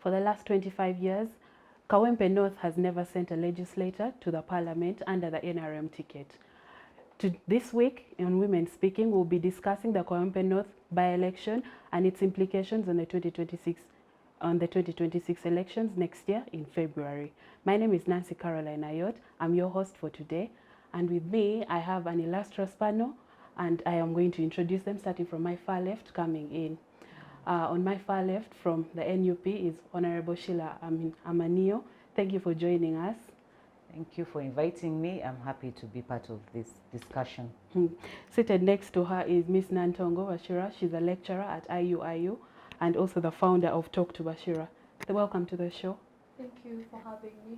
For the last 25 years, Kawempe North has never sent a legislator to the parliament under the NRM ticket. This week, on Women Speaking, we'll be discussing the Kawempe North by-election and its implications on the 2026 elections next year in February. My name is Caroline Ayot. I'm your host for today. And with me, I have an illustrious panel, and I am going to introduce them, starting from my far left, coming in. On my far left from the NUP is Honorable Sheilah Amaniyo. Thank you for joining us. Thank you for inviting me. I'm happy to be part of this discussion. Seated next to her is Ms. Nantongo Bashira. She's a lecturer at IUIU and also the founder of Talk to Bashira. So welcome to the show. Thank you for having me.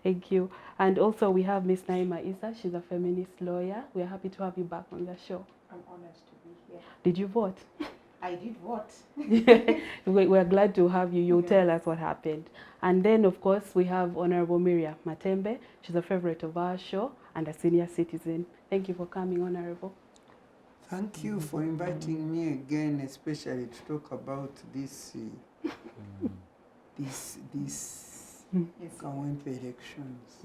Thank you. And also we have Ms. Naima Isa. She's a feminist lawyer. We're happy to have you back on the show. I'm honored to be here. Did you vote? I did vote. We're glad to have you. You'll tell us what happened. And then, of course, we have Honorable Miria Matembe. She's a favorite of our show and a senior citizen. Thank you for coming, Honorable. Thank you for inviting me again, especially to talk about this Kawempe elections.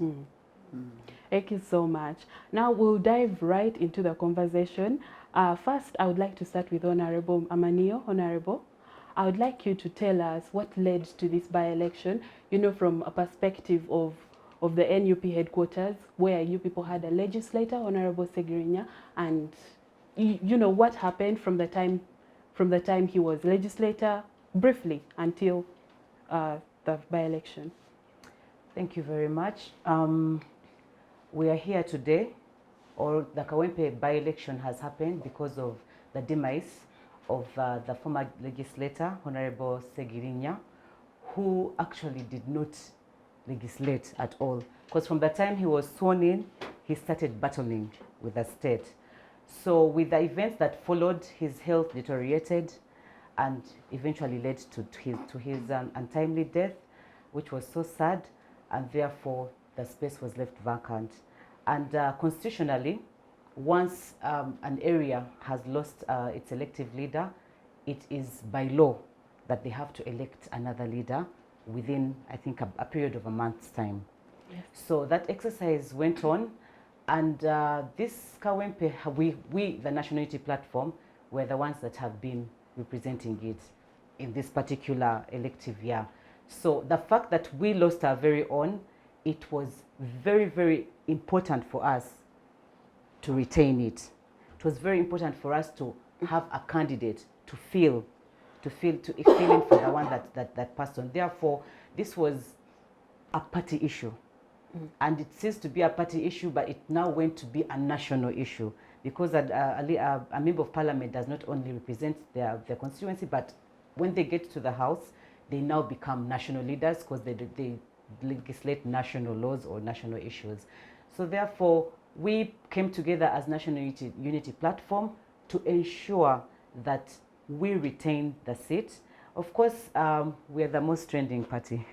Thank you so much. Now we'll dive right into the conversation. First, I would like to start with Honorable Amaniyo. Honorable, I would like you to tell us what led to this by-election, you know, from a perspective of the NUP headquarters, where you people had a legislator, Honorable Segirinya, and you know what happened from the time he was legislator, briefly, until the by-election. Thank you very much. We are here today, or the Kawempe by-election has happened because of the demise of the former legislator, Honorable Segirinya, who actually did not legislate at all. Because from the time he was sworn in, he started battling with the state. So with the events that followed, his health deteriorated and eventually led to his untimely death, which was so sad, and therefore the space was left vacant. And constitutionally, once an area has lost its elective leader, it is by law that they have to elect another leader within, I think, a period of a month's time. Yes. So that exercise went on, and this Kawempe, we, the National Unity Platform, were the ones that have been representing it in this particular elective year. So the fact that we lost our very own, it was very, very important for us to retain it. It was very important for us to have a candidate to feel feeling for the one that passed on. Therefore, this was a party issue. And it ceased to be a party issue, but it now went to be a national issue, because a member of parliament does not only represent their constituency, but when they get to the house, they now become national leaders because they legislate national laws or national issues. So therefore, we came together as National Unity Platform to ensure that we retain the seat. Of course, we are the most trending party.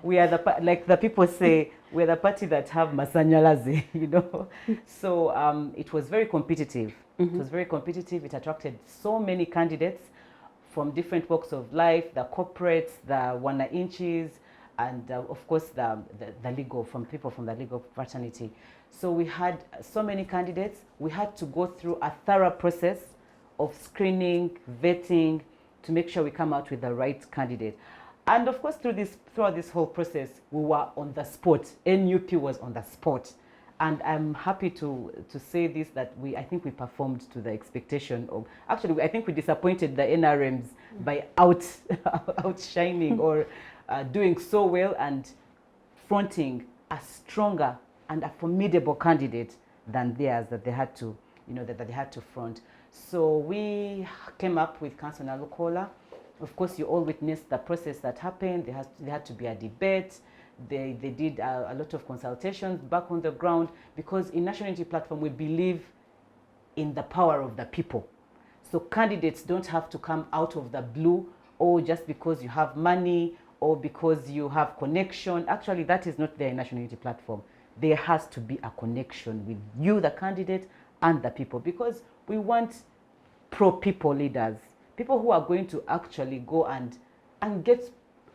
We are like the people say, we're the party that have masanyalazi, you know. So it was very competitive. It was very competitive. It attracted so many candidates from different walks of life, the corporates, the wananchis, and of course the legal, from people from the legal fraternity. So we had so many candidates. We had to go through a thorough process of screening, vetting, to make sure we come out with the right candidate. And of course, throughout this whole process, we were on the spot. NUP was on the spot. And I'm happy to say this, that I think we performed to the expectation of, actually, I think we disappointed the NRMs by outshining or doing so well and fronting a stronger and a formidable candidate than theirs that they had to, that they had to front. So we came up with Councillor Lukola. Of course, you all witnessed the process that happened. There had to be a debate. They did a lot of consultations back on the ground, because in National Unity Platform, we believe in the power of the people. So candidates don't have to come out of the blue, or just because you have money or because you have connection. Actually, that is not there in National Unity Platform. There has to be a connection with you, the candidate, and the people, because we want pro-people leaders, people who are going to actually go and and get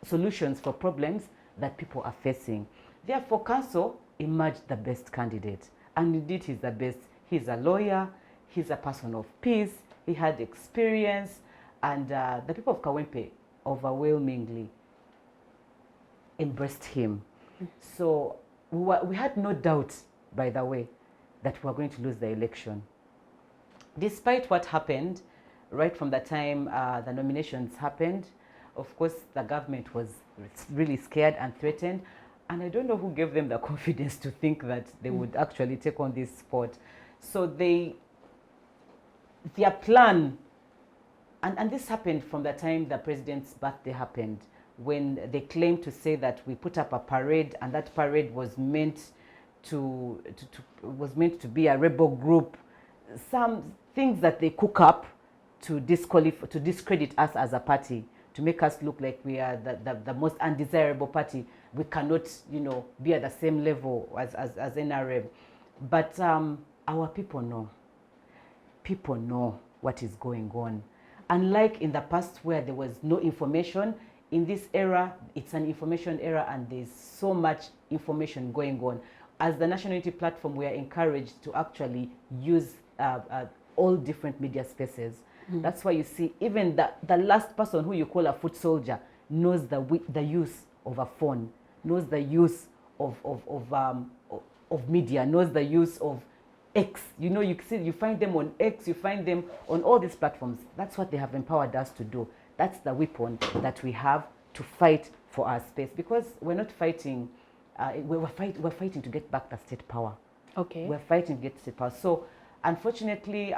solutions for problems that people are facing. Therefore, council emerged the best candidate, and indeed he's the best. He's a lawyer, he's a person of peace, he had experience, and the people of Kawempe overwhelmingly embraced him. So we had no doubt, by the way, that we were going to lose the election. Despite what happened, right from the time the nominations happened, of course, the government was really scared and threatened. And I don't know who gave them the confidence to think that they would actually take on this spot. So their plan, and this happened from the time the president's birthday happened, when they claimed to say that we put up a parade, and that parade was meant to be a rebel group. Some things that they cook up to discredit us as a party, to make us look like we are the most undesirable party. We cannot, be at the same level as NRM. But our people know. People know what is going on. Unlike in the past where there was no information, in this era, it's an information era, and there's so much information going on. As the National Unity Platform, we are encouraged to actually use all different media spaces. That's why you see even the last person who you call a foot soldier knows the use of a phone, knows the use of media, knows the use of X. You find them on X, you find them on all these platforms. That's what they have empowered us to do. That's the weapon that we have to fight for our space, because we're not fighting, we're fighting to get back the state power. Okay. We're fighting to get state power. So unfortunately,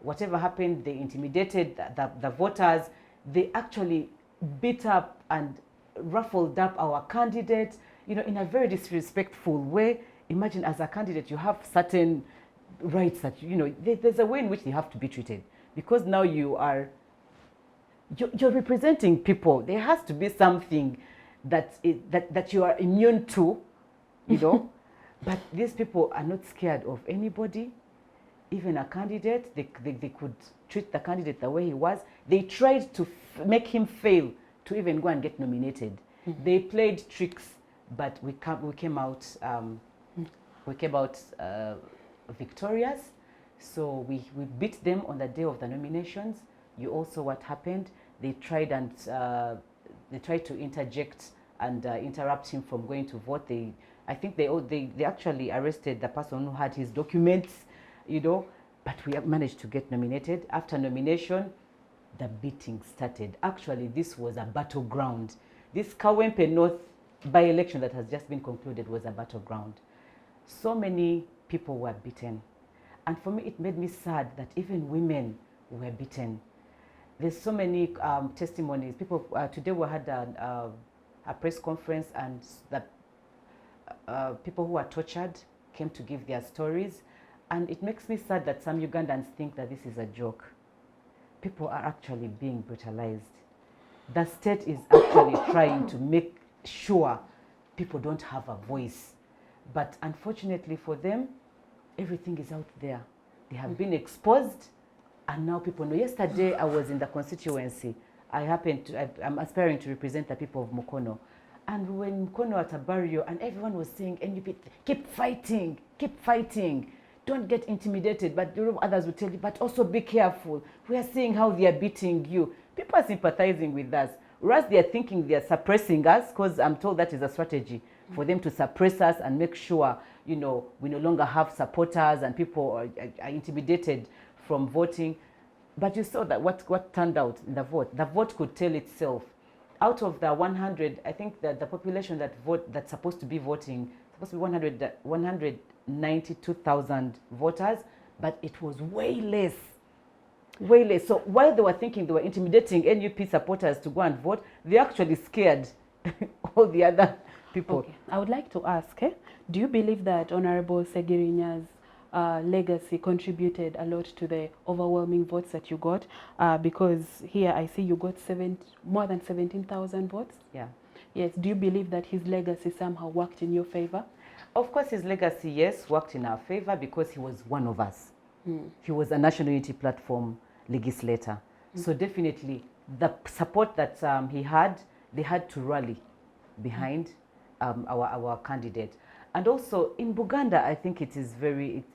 whatever happened, they intimidated the voters. They actually beat up and ruffled up our candidate, in a very disrespectful way. Imagine, as a candidate, you have certain rights that, there's a way in which they have to be treated. Because now you're representing people. There has to be something that you are immune to, But these people are not scared of anybody, even a candidate. They could treat the candidate the way he was. They tried to make him fail to even go and get nominated. They played tricks, but we came out victorious. So we beat them on the day of the nominations. You also what happened? They tried to interject and interrupt him from going to vote. I think they actually arrested the person who had his documents, but we managed to get nominated. After nomination, the beating started. Actually, this was a battleground. This Kawempe North by-election that has just been concluded was a battleground. So many people were beaten. And for me, it made me sad that even women were beaten. There's so many testimonies. People, today we had a press conference, and the people who were tortured came to give their stories. And it makes me sad that some Ugandans think that this is a joke. People are actually being brutalized. The state is actually trying to make sure people don't have a voice. But unfortunately for them, everything is out there. They have been exposed, and now people know. Yesterday, I was in the constituency. I'm aspiring to represent the people of Mukono. And when Mukono at a barrio, and everyone was saying, NUP, keep fighting, don't get intimidated. But others will tell you, but also be careful. We are seeing how they are beating you. People are sympathizing with us. Whereas they are thinking they are suppressing us, because I'm told that is a strategy for them to suppress us and make sure, we no longer have supporters and people are intimidated from voting. But you saw that what turned out in the vote. The vote could tell itself. Out of the 100, I think that the population that's supposed to be voting, supposed to be 192,000 voters, but it was way less. Way less. So while they were thinking they were intimidating NUP supporters to go and vote, they actually scared all the other people. Okay. I would like to ask, do you believe that Honorable Segirinya's legacy contributed a lot to the overwhelming votes that you got? Because here I see you got more than 17,000 votes. Yeah. Yes. Do you believe that his legacy somehow worked in your favor? Of course, his legacy, yes, worked in our favor because he was one of us. He was a National Unity Platform legislator. So definitely the support that he had, they had to rally behind our candidate. And also in Buganda, I think it is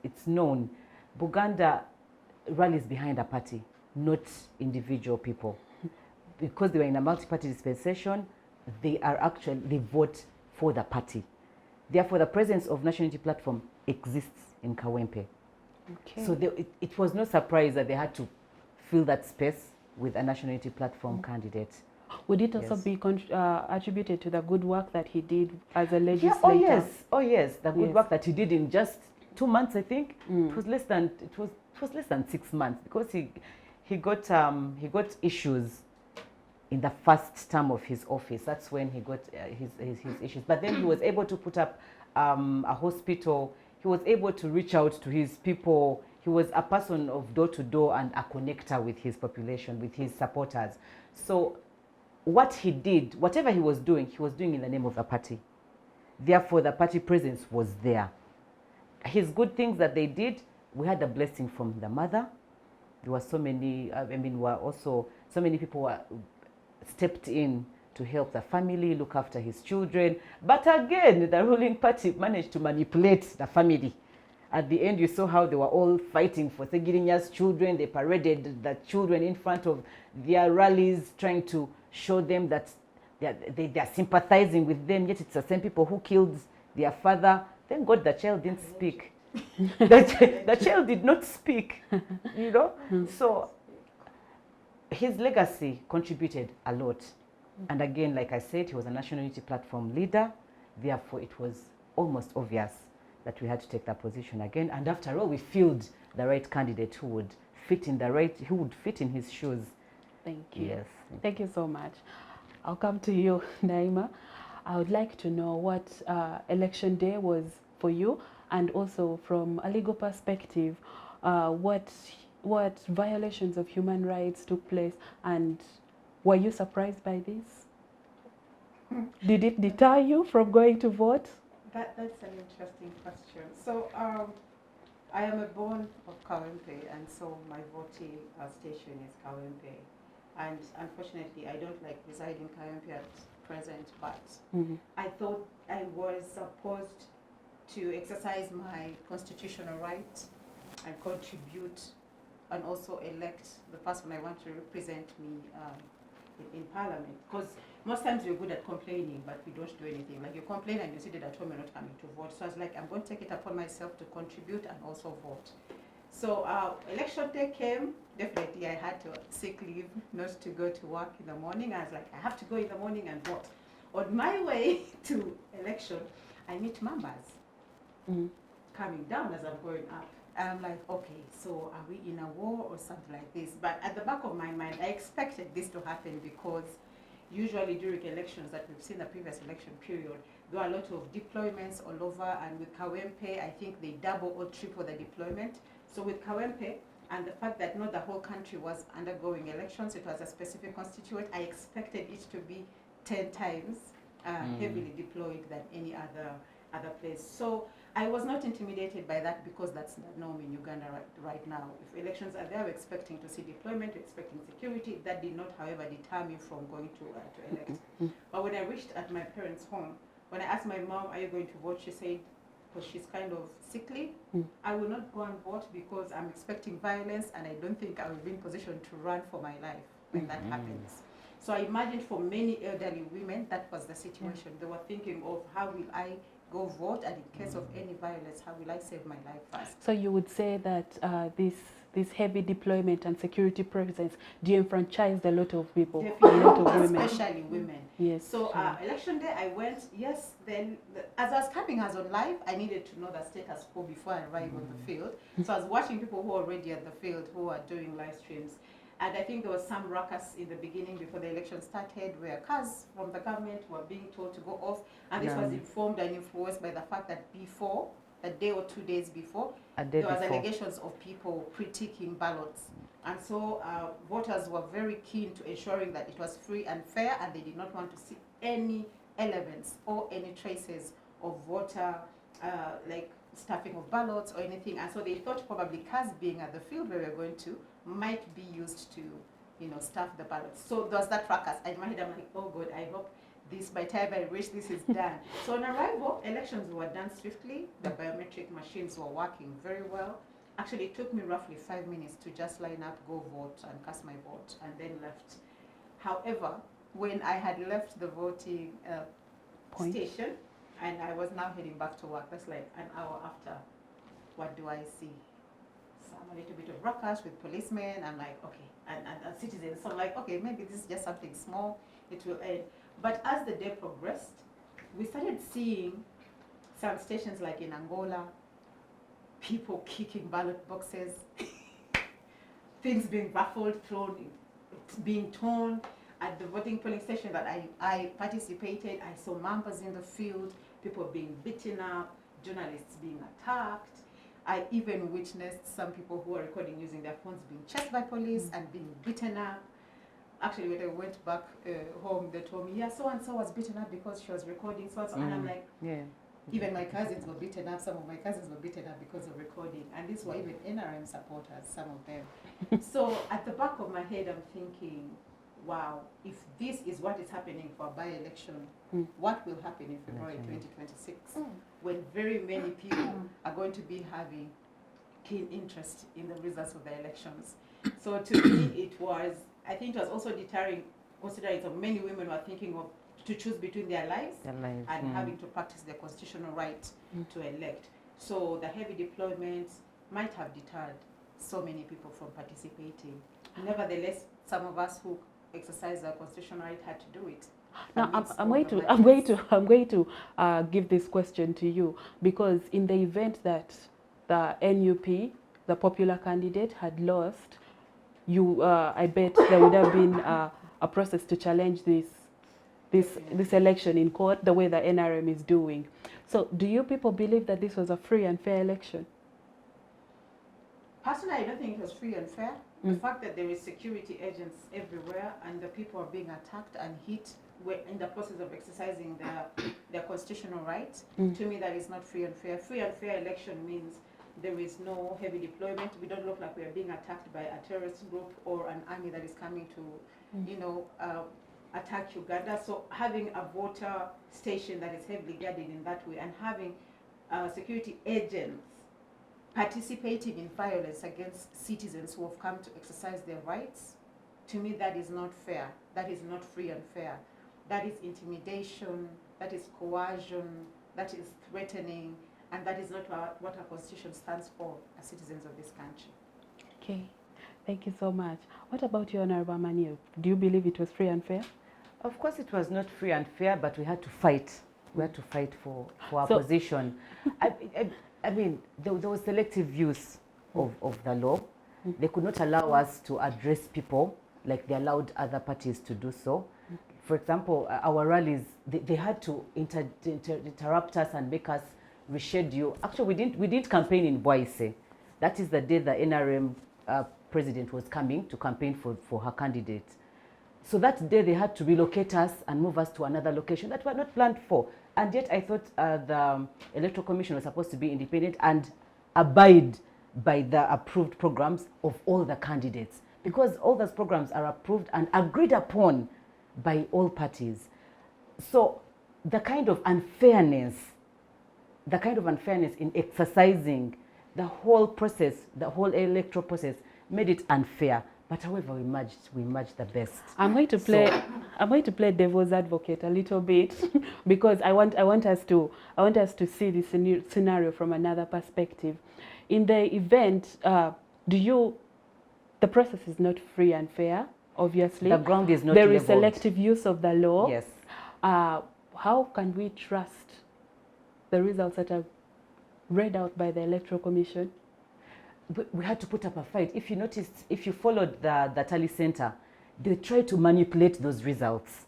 it's known, Buganda rallies behind a party, not individual people. Because they were in a multi-party dispensation, they vote for the party. Therefore, the presence of National Unity Platform exists in Kawempe. Okay. So it was no surprise that they had to fill that space with a National Unity Platform candidate. Would it also Yes. be attributed to the good work that he did as a legislator? Yeah, oh yes, the good Yes. work that he did in just 2 months, I think. It was less than 6 months, because he got issues in the first term of his office. That's when he got his issues. But then he was able to put up a hospital. He was able to reach out to his people. He was a person of door to door and a connector with his population, with his supporters. So what he did, whatever he was doing in the name of the party. Therefore, the party presence was there. His good things that they did, we had a blessing from the mother. There were so many, so many people were stepped in to help the family, look after his children. But again, the ruling party managed to manipulate the family. At the end, you saw how they were all fighting for Segirinya's children. They paraded the children in front of their rallies, trying to show them that they are sympathizing with them, yet it's the same people who killed their father. Thank God the child didn't speak. The child did not speak, you know? So his legacy contributed a lot. And again, like I said, he was a National Unity Platform leader. Therefore, it was almost obvious that we had to take that position again. And after all, we filled the right candidate who would fit in his shoes. Thank you. Yes. Thank you so much. I'll come to you, Naima. I would like to know what election day was for you, and also from a legal perspective, what violations of human rights took place, and were you surprised by this? Did it deter you from going to vote? That's an interesting question. So I am a born of Kawempe, and so my voting station is Kawempe. And unfortunately, I don't reside in Kawempe at present, but I thought I was supposed to exercise my constitutional right and contribute and also elect the person I want to represent me in Parliament. Because most times we're good at complaining, but we don't do anything. Like you complain and you sit at home, you're not coming to vote. So I was like, I'm going to take it upon myself to contribute and also vote. So election day came. Definitely I had to seek leave not to go to work in the morning. I was like, I have to go in the morning and vote. On my way to election, I meet members coming down as I'm going up. And I'm like, okay, so are we in a war or something like this? But at the back of my mind, I expected this to happen because usually during elections that we've seen the previous election period, there are a lot of deployments all over, and with Kawempe, I think they double or triple the deployment. So with Kawempe, and the fact that not the whole country was undergoing elections, it was a specific constituent, I expected it to be 10 times heavily deployed than any other place. So I was not intimidated by that because that's the norm in Uganda right now. If elections are there, we're expecting to see deployment, we're expecting security. That did not, however, deter me from going to elect. But when I reached at my parents' home, when I asked my mom, are you going to vote? She said, because she's kind of sickly, I will not go and vote because I'm expecting violence and I don't think I will be in position to run for my life when that happens. So I imagined for many elderly women, that was the situation. They were thinking of how will I go vote, and in case of any violence, how will I save my life first? So you would say that this heavy deployment and security presence disenfranchised a lot of people, a lot of women. Especially women. Yes. So election day, I went, yes, then as I was coming, I was on live, I needed to know the status quo before I arrived on the field. So I was watching people who were already at the field, who are doing live streams. And I think there was some ruckus in the beginning before the election started where cars from the government were being told to go off. And this was informed and influenced by the fact that before, a day or 2 days before, there was allegations of people critiquing ballots. And so voters were very keen to ensuring that it was free and fair, and they did not want to see any elements or any traces of voter like stuffing of ballots or anything. And so they thought probably cars being at the field where we were going to might be used to stuff the ballots. So there was that fracas. In my head, I'm like, oh God, I hope this, by the time I reach, this is done. So on arrival, elections were done swiftly. The biometric machines were working very well. Actually, it took me roughly 5 minutes to just line up, go vote, and cast my vote, and then left. However, when I had left the voting station, and I was now heading back to work, that's like an hour after, what do I see? Some a little bit of ruckus with policemen. I'm like, okay, and citizens. So I'm like, okay, maybe this is just something small. It will end. But as the day progressed, we started seeing some stations like in Angola, people kicking ballot boxes, things being ruffled, thrown, being torn. At the voting polling station that I participated, I saw mambas in the field, people being beaten up, journalists being attacked. I even witnessed some people who were recording using their phones being chased by police and being beaten up. Actually, when I went back home, they told me, yeah, so-and-so was beaten up because she was recording so-and-so. And I'm like, Yeah. even my cousins were beaten up. Some of my cousins were beaten up because of recording. And these were even NRM supporters, some of them. So at the back of my head, I'm thinking, wow, if this is what is happening for a by-election, what will happen in February 2026, when very many people are going to be having keen interest in the results of the elections? So to me, it was, I think it was also deterring, considering that many women were thinking of to choose between their lives and having to practice their constitutional right to elect. So the heavy deployment might have deterred so many people from participating. Nevertheless, some of us who exercise our constitutional right had to do it. Now, I'm going to give this question to you, because in the event that the NUP, the popular candidate, had lost, I bet there would have been a process to challenge this election in court, the way the NRM is doing. So, do you people believe that this was a free and fair election? Personally, I don't think it was free and fair. The fact that there is security agents everywhere and the people are being attacked and hit in the process of exercising their constitutional rights, to me that is not free and fair. Free and fair election means there is no heavy deployment. We don't look like we are being attacked by a terrorist group or an army that is coming to, attack Uganda. So having a voter station that is heavily guarded in that way and having security agents participating in violence against citizens who have come to exercise their rights, to me that is not fair. That is not free and fair. That is intimidation, that is coercion, that is threatening, and that is not what our constitution stands for as citizens of this country. Okay, thank you so much. What about you, Honorable Amaniyo? Do you believe it was free and fair? Of course it was not free and fair, but we had to fight. We had to fight for our position. I mean, there was selective use of the law. They could not allow us to address people like they allowed other parties to do so. For example, our rallies, they had to interrupt us and make us reschedule. Actually, we didn't campaign in Boise. That is the day the NRM president was coming to campaign for her candidate. So that day they had to relocate us and move us to another location that were not planned for. And yet I thought the Electoral Commission was supposed to be independent and abide by the approved programs of all the candidates, because all those programs are approved and agreed upon by all parties. So the kind of unfairness in exercising the whole process, the whole electoral process, made it unfair. But however, we merged the best. I'm going to play devil's advocate a little bit because I want us to see this scenario from another perspective. In the event, the process is not free and fair, obviously. The ground is not There leveled. is selective use of the law. Yes. How can we trust the results that are read out by the Electoral Commission? We had to put up a fight. If you noticed, if you followed the tally center, they tried to manipulate those results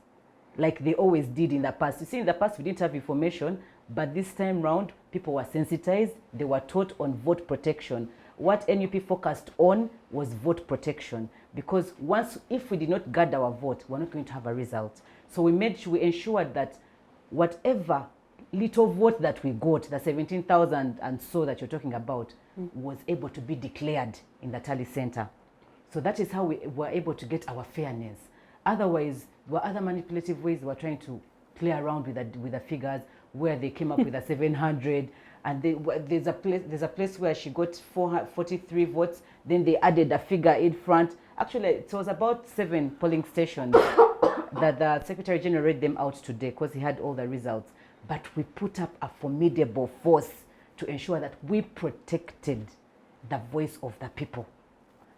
like they always did in the past. You see, in the past we didn't have information, but this time round people were sensitized. They were taught on vote protection. What NUP focused on was vote protection, because if we did not guard our vote, we're not going to have a result. So we ensured that whatever little vote that we got, the 17,000 and so that you're talking about, was able to be declared in the tally center. So that is how we were able to get our fairness. Otherwise, there were other manipulative ways they were trying to play around with the figures, where they came up with a 700, and there's a place where she got 43 votes. Then they added a figure in front. Actually, it was about 7 polling stations that the Secretary General read them out today because he had all the results. But we put up a formidable force to ensure that we protected the voice of the people.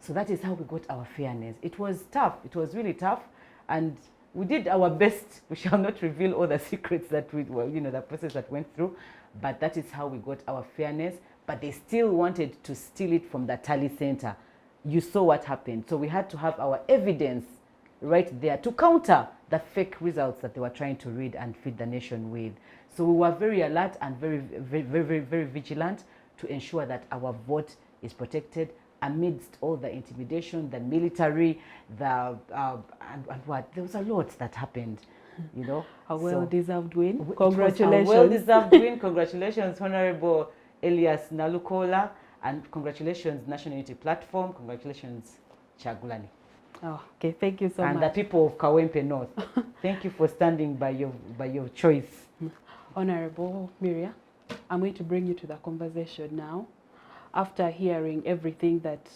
So that is how we got our fairness. It was tough. It was really tough. And we did our best. We shall not reveal all the secrets that we were, the process that went through. But that is how we got our fairness. But they still wanted to steal it from the tally center. You saw what happened. So we had to have our evidence right there to counter the fake results that they were trying to read and feed the nation with. So we were very alert and very vigilant to ensure that our vote is protected amidst all the intimidation, the military, and what? There was a lot that happened, A well-deserved win. A Congratulations. well-deserved win. Congratulations, Honorable Elias Nalukola, and congratulations, National Unity Platform. Congratulations, Chagulani. Oh, okay, thank you so much. And the people of Kawempe North. Thank you for standing by your choice. Honorable Miria, I'm going to bring you to the conversation now. After hearing everything that,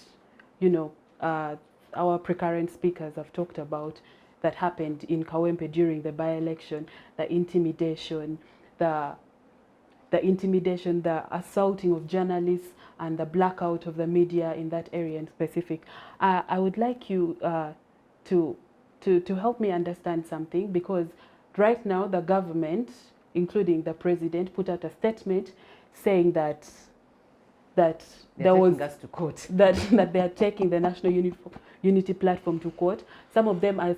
our precurrent speakers have talked about that happened in Kawempe during the by-election, the intimidation, the assaulting of journalists, and the blackout of the media in that area in specific, I would like you to help me understand something, because right now the government, including the president, put out a statement saying that there was us to court. that they are taking the National Unity Platform to court. Some of them are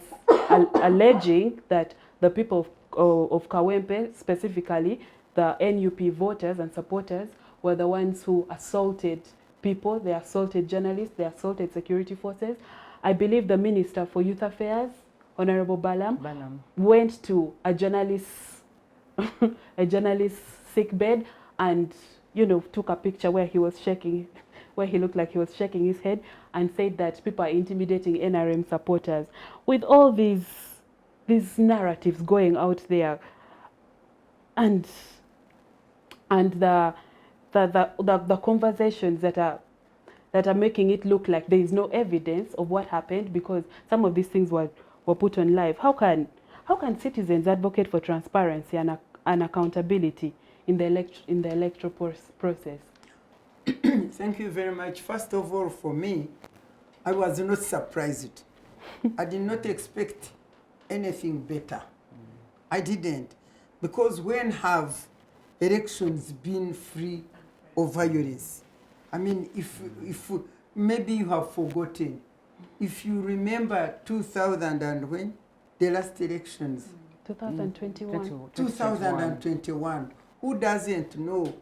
alleging that the people of Kawempe, specifically the NUP voters and supporters, were the ones who assaulted people. They assaulted journalists. They assaulted security forces. I believe the Minister for Youth Affairs, Honorable Balam, went to a journalist's sick bed and took a picture where he was shaking, where he looked like he was shaking his head, and said that people are intimidating NRM supporters. With all these narratives going out there, and the conversations that are making it look like there is no evidence of what happened, because some of these things were put on live. How can citizens advocate for transparency and accountability in the electoral process? Thank you very much. First of all, for me, I was not surprised. I did not expect anything better. I didn't. Because when have elections been free of violence? I mean, if maybe you have forgotten, if you remember 2000 and when? The last elections. 2021. 2021. Who doesn't know?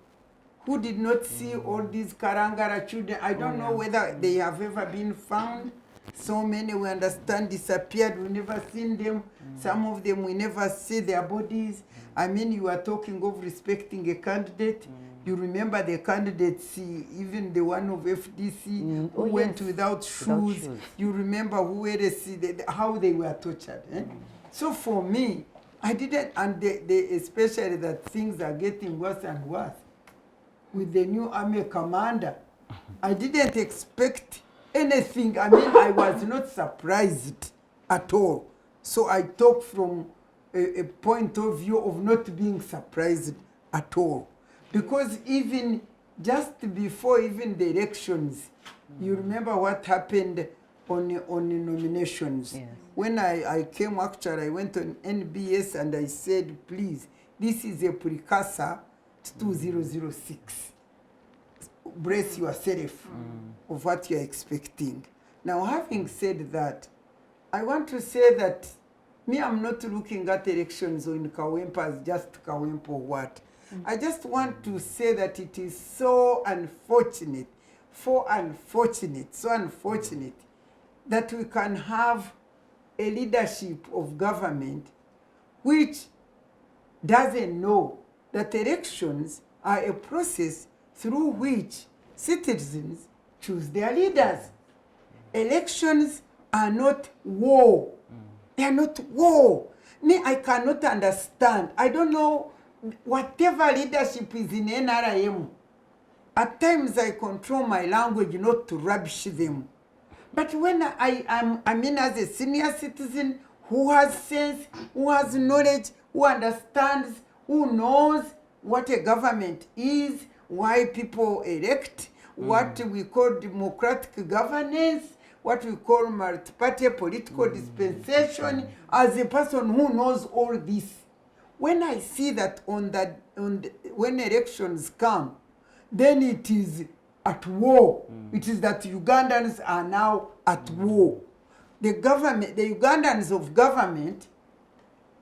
Who did not see all these Karangara children? I don't know whether they have ever been found. So many, we understand, disappeared. We never seen them. Some of them, we never see their bodies. I mean, you are talking of respecting a candidate. You remember the candidates, even the one of FDC who went without shoes. You remember who were how they were tortured. So for me, I didn't, and especially that things are getting worse and worse with the new army commander. I didn't expect anything. I mean, I was not surprised at all. So I talk from a point of view of not being surprised at all. Because even just before even the elections, you remember what happened on the nominations. Yes. When I came, actually, I went on NBS and I said, please, this is a precursor to 2006. Brace yourself of what you're expecting. Now, having said that, I want to say that me, I'm not looking at elections in Kawempe as just Kawempe or what. I just want to say that it is so unfortunate that we can have a leadership of government which doesn't know that elections are a process through which citizens choose their leaders. elections are not war. They are not war. Me, I cannot understand. I don't know, whatever leadership is in NRM, at times I control my language not to rubbish them. But when I mean as a senior citizen who has sense, who has knowledge, who understands, who knows what a government is, why people elect, what we call democratic governance, what we call multi-party political dispensation, as a person who knows all this. When I see that when elections come, then it is at war. It is that Ugandans are now at war. The Ugandans of government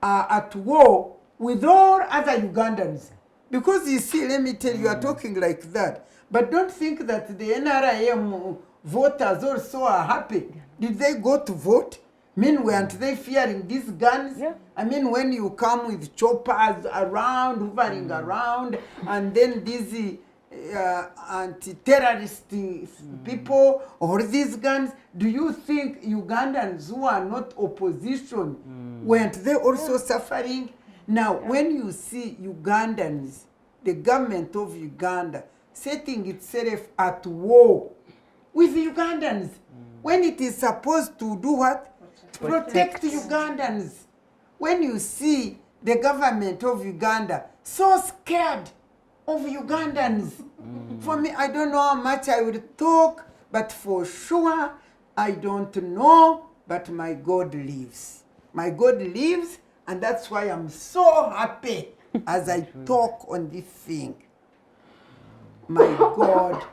are at war with all other Ugandans. Because you see, let me tell you, you are talking like that. But don't think that the NRM voters also are happy. Did they go to vote? I mean, weren't they fearing these guns? Yeah. I mean, when you come with choppers around, hovering around, and then these anti-terrorist people or these guns, do you think Ugandans who are not opposition, weren't they also suffering? Now, when you see Ugandans, the government of Uganda, setting itself at war with Ugandans, when it is supposed to do what? Protect Ugandans. When you see the government of Uganda so scared of Ugandans, for me, I don't know how much I will talk, but for sure, I don't know, but my God lives. My God lives, and that's why I'm so happy as I talk on this thing. My God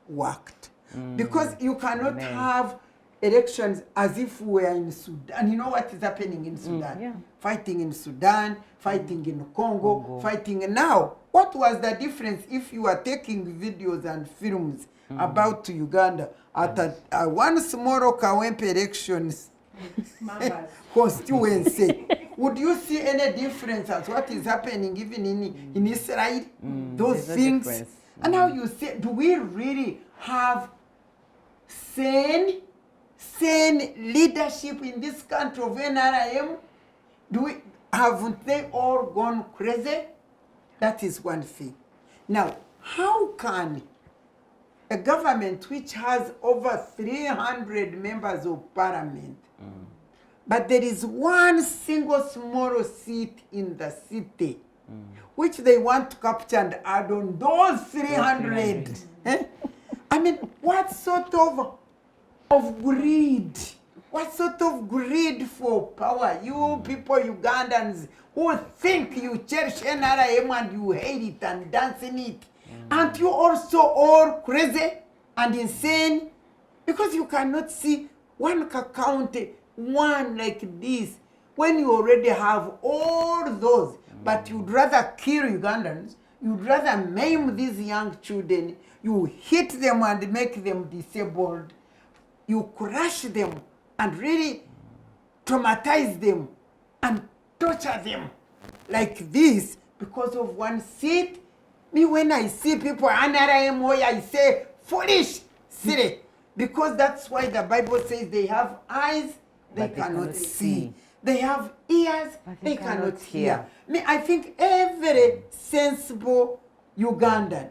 worked. Because you cannot have elections as if we were in Sudan. You know what is happening in Sudan? Fighting in Sudan, fighting in Congo, fighting now. What was the difference if you are taking videos and films about Uganda at one small Kawempe elections constituency? Would you see any difference as what is happening even in Israel? Those things. And now you say, do we really have sane leadership in this country of NRM? Haven't they all gone crazy? That is one thing. Now, how can a government which has over 300 members of parliament, but there is one single small seat in the city, which they want to capture and add on those 300? I mean, what sort of greed? What sort of greed for power? You people, Ugandans, who think you cherish NRM and you hate it and dance in it. Aren't you also all crazy and insane? Because you cannot see one county, one like this, when you already have all those, but you'd rather kill Ugandans, you'd rather maim these young children, you hit them and make them disabled, you crush them and really traumatize them and torture them like this because of one seat. Me, when I see people, I say, foolish, silly, because that's why the Bible says they have eyes, they cannot see. They have ears, they cannot hear. Me, I think every sensible Ugandan,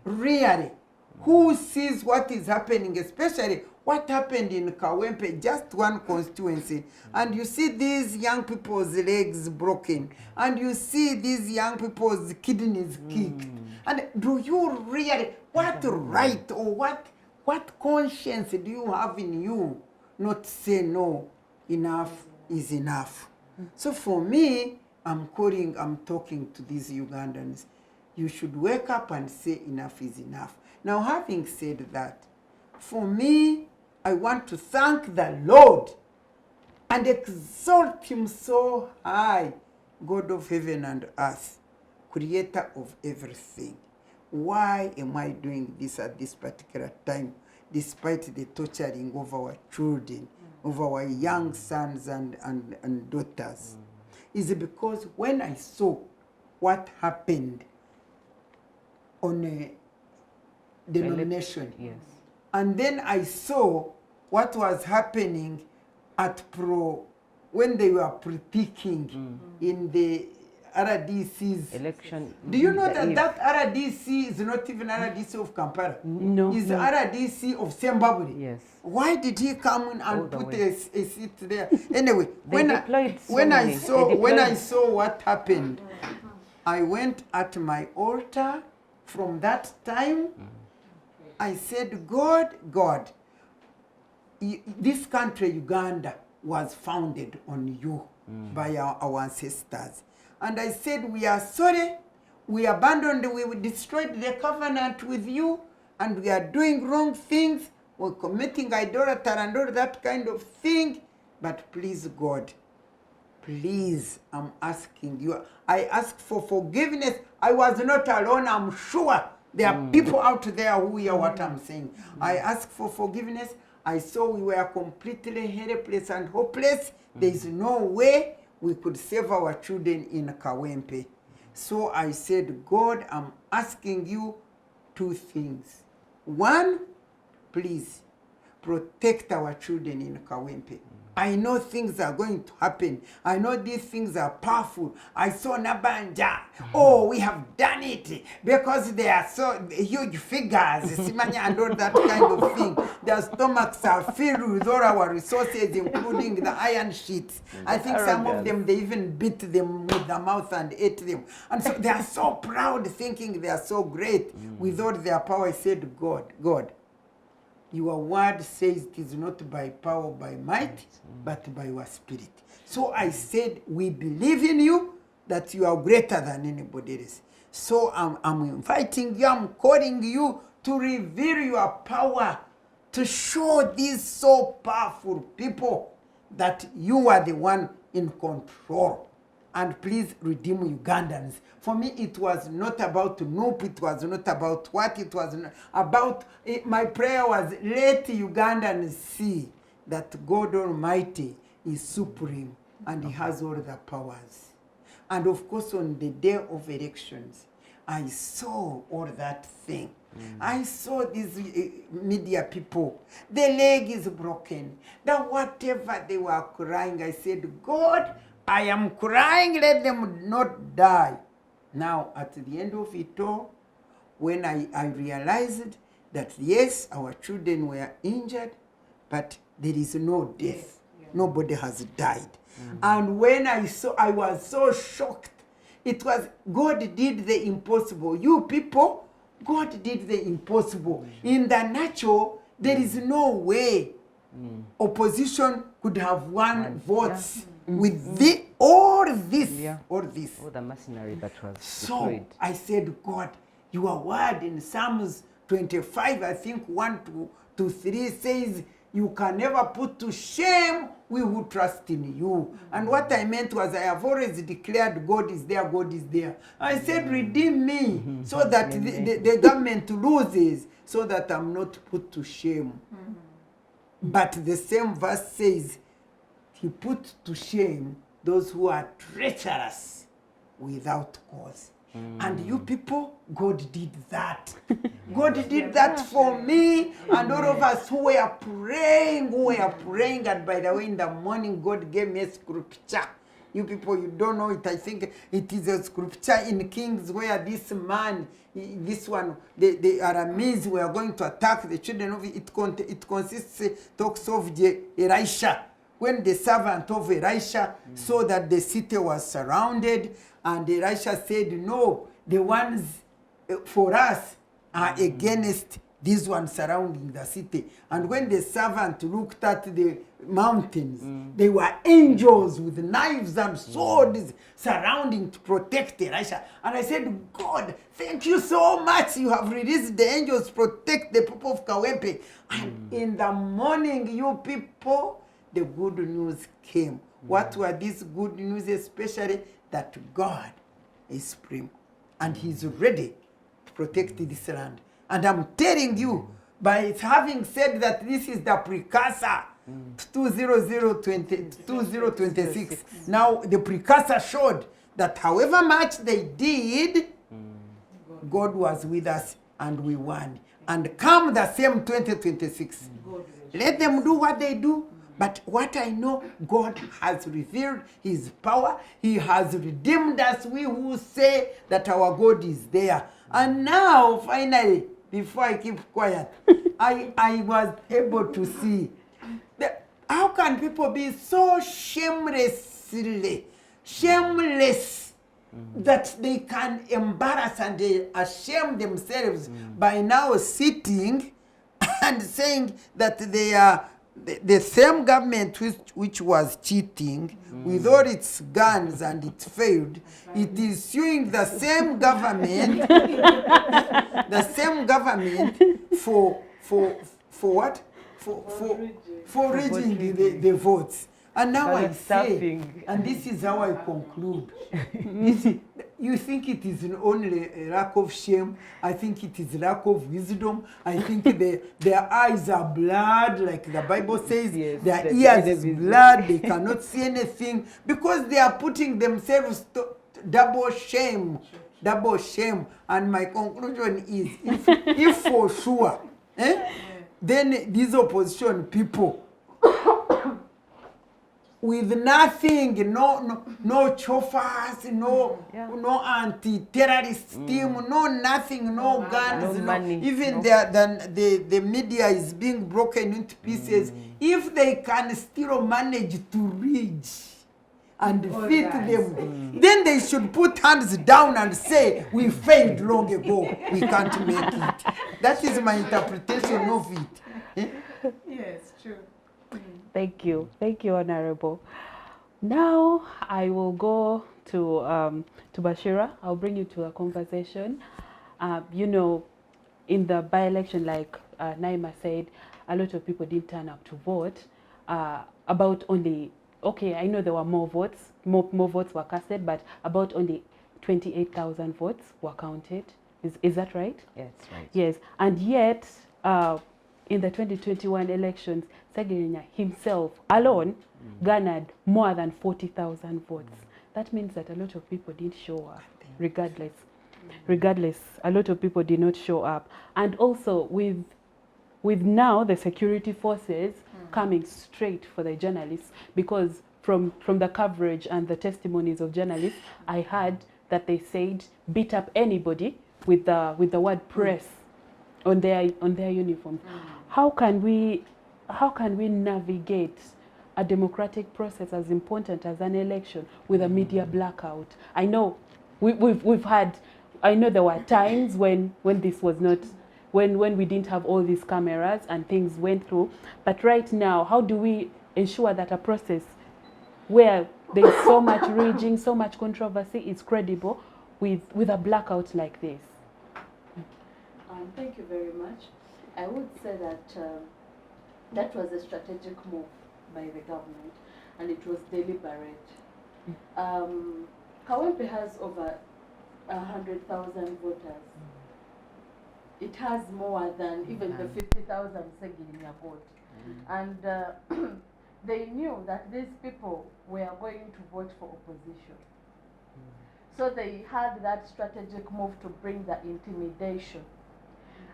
really, who sees what is happening, especially what happened in Kawempe, just one constituency, and you see these young people's legs broken, and you see these young people's kidneys kicked, and do you really, what right or what conscience do you have in you not to say no, enough is enough? So for me, I'm talking to these Ugandans. You should wake up and say enough is enough. Now, having said that, for me, I want to thank the Lord and exalt him so high, God of heaven and earth, creator of everything. Why am I doing this at this particular time, despite the torturing of our children, of our young sons and daughters? Is it because when I saw what happened on a denomination, and then I saw what was happening at when they were pre-picking in the RDC's election. Do you know that Eve. that RDC is not even RDC of Kampala? No. It's no. RDC of Zimbabwe. Yes. Why did he come in All and the put way. a seat there? Anyway, They deployed so when many. I saw They when I deployed- saw what happened, I went at my altar. From that time, I said, God, this country, Uganda, was founded on you by our ancestors. And I said, we are sorry, we abandoned, we destroyed the covenant with you, and we are doing wrong things, we're committing idolatry and all that kind of thing. But please, God, please, I'm asking you. I ask for forgiveness. I was not alone, I'm sure. There are people out there who hear what I'm saying. I ask for forgiveness. I saw we were completely helpless and hopeless. There is no way we could save our children in Kawempe. So I said, God, I'm asking you two things. One, please protect our children in Kawempe. I know things are going to happen. I know these things are powerful. I saw Nabanja. Oh, we have done it because they are so huge figures, Simanya and all that kind of thing. Their stomachs are filled with all our resources, including the iron sheets. I think some of them, they even beat them with the mouth and ate them. And so they are so proud, thinking they are so great with all their power. I said, God, your word says it is not by power, by might, but by your spirit. So I said, we believe in you, that you are greater than anybody else. So I'm inviting you, I'm calling you to reveal your power, to show these so powerful people that you are the one in control. And please redeem Ugandans. For me, it was not about Noop, it was not about what, it was not about, my prayer was, let Ugandans see that God Almighty is supreme and he has all the powers. And of course, on the day of elections, I saw all that thing. I saw these media people, the leg is broken, that whatever they were crying, I said, God, I am crying, let them not die. Now, at the end of it all, when I realized that yes, our children were injured, but there is no death. Nobody has died. And when I saw, I was so shocked. It was, God did the impossible. You people, God did the impossible. In the natural, there is no way opposition could have won votes with all this. All the mercenary that was deployed. So I said, God, your word in Psalms 25, I think 1 to 3 says, you can never put to shame we who trust in you. And what I meant was, I have always declared God is there, God is there. I said, redeem me so that the government loses, so that I'm not put to shame. But the same verse says, he put to shame those who are treacherous without cause. And you people, God did that. God did that for me and all of us who were praying, And by the way, in the morning, God gave me a scripture. You people, you don't know it. I think it is a scripture in Kings where this man, this one, the Arameans were going to attack the children of it. It consists, talks of Elisha. When the servant of Elisha saw that the city was surrounded, and Elisha said, no, the ones for us are against these ones surrounding the city. And when the servant looked at the mountains, they were angels with knives and swords surrounding to protect Elisha. And I said, God, thank you so much. You have released the angels to protect the people of Kawempe. And in the morning, you people, the good news came. What were these good news? Especially that God is supreme and he's ready to protect this land. And I'm telling you, by having said that this is the precursor to 2026, now the precursor showed that however much they did, God was with us and we won. And come the same 2026, Let them do what they do. But what I know, God has revealed his power. He has redeemed us, we who say that our God is there. And now, finally, before I keep quiet, I was able to see that how can people be so shameless that they can embarrass and they shame themselves by now sitting and saying that they are the same government which was cheating with all its guns and it failed. It is suing the same government, for what? For rigging the votes. And now I say, and this is how I conclude. You think it is only a lack of shame. I think it is lack of wisdom. I think their eyes are blurred, like the Bible says. Yes, their ears is blurred. They cannot see anything because they are putting themselves to double shame. Double shame. And my conclusion is, if for sure, then these opposition people, with nothing, no chauffeurs, no anti-terrorist team, no nothing, no guns, no money, even the media is being broken into pieces. If they can still manage to reach and defeat them, then they should put hands down and say, we failed long ago, we can't make it. That is my interpretation of it. Yes, true. Thank you, Honorable. Now I will go to Bashira. I'll bring you to a conversation. You know, in the by-election, like Naima said, a lot of people didn't turn up to vote. About only, okay, I know there were more votes, more votes were casted, but about only 28,000 votes were counted. Is that right? Yes, right. Yes, and yet in the 2021 elections, Segirinya himself alone garnered more than 40,000 votes. That means that a lot of people didn't show up, regardless. A lot of people did not show up. And also with now the security forces coming straight for the journalists, because from the coverage and the testimonies of journalists, I heard that they said beat up anybody with the word press on their uniforms. How can we navigate a democratic process as important as an election with a media blackout? I know we've had, I know there were times when this was not, when we didn't have all these cameras and things went through, but right now, how do we ensure that a process where there's so much raging, so much controversy is credible with a blackout like this? Thank you very much. I would say that that was a strategic move by the government, and it was deliberate. Kawempe has over 100,000 voters. It has more than even the 50,000 Segirinya got. And they knew that these people were going to vote for opposition. So they had that strategic move to bring the intimidation.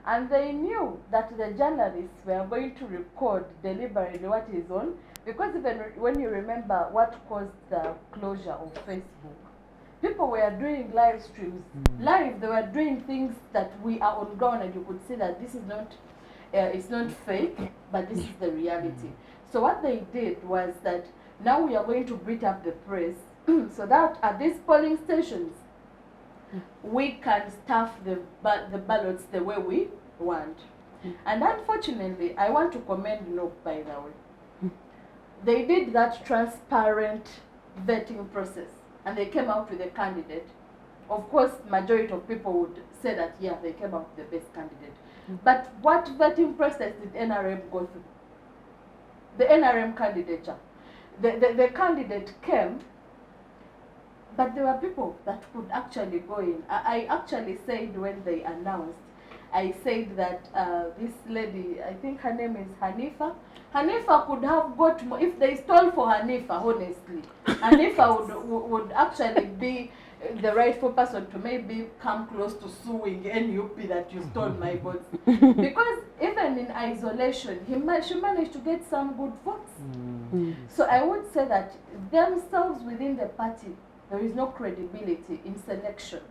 And they knew that the journalists were going to record deliberately what is on, because even when you remember what caused the closure of Facebook, people were doing live streams. Live, they were doing things that we are on ground, and you could see that this is not, it's not fake, but this is the reality. So what they did was that now we are going to beat up the press so that at these polling stations, we can staff the ballots the way we want. And unfortunately, I want to commend NOC, by the way. They did that transparent vetting process, and they came out with a candidate. Of course, majority of people would say that, yeah, they came out with the best candidate. But what vetting process did NRM go through? The NRM candidature. The candidate came, but there were people that could actually go in. I actually said when they announced, I said that this lady, I think her name is Hanifa. Hanifa could have got more, if they stole for Hanifa, honestly. Hanifa would actually be the rightful person to maybe come close to suing NUP that you stole my votes. Because even in isolation, she managed to get some good votes. So I would say that themselves within the party, there is no credibility in selection.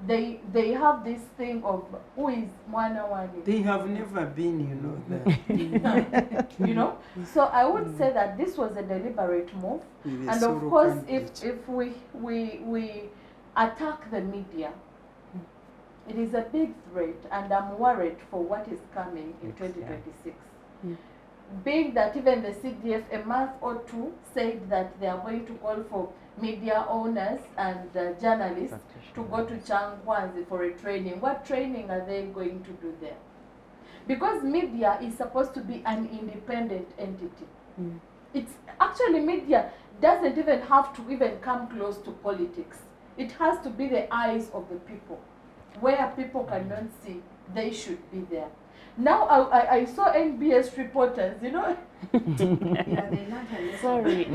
They have this thing of who is Mwana Wani. They have never been, you know that. You know? So I would say that this was a deliberate move. And of course, if we attack the media, it is a big threat, and I'm worried for what is coming in 2026. Being that even the CDF a month or two said that they are going to call for media owners and journalists to go to Changwanzi for a training. What training are they going to do there? Because media is supposed to be an independent entity. It's actually, media doesn't even have to even come close to politics. It has to be the eyes of the people. Where people cannot see, they should be there. Now I saw NBS reporters, you know. Sorry.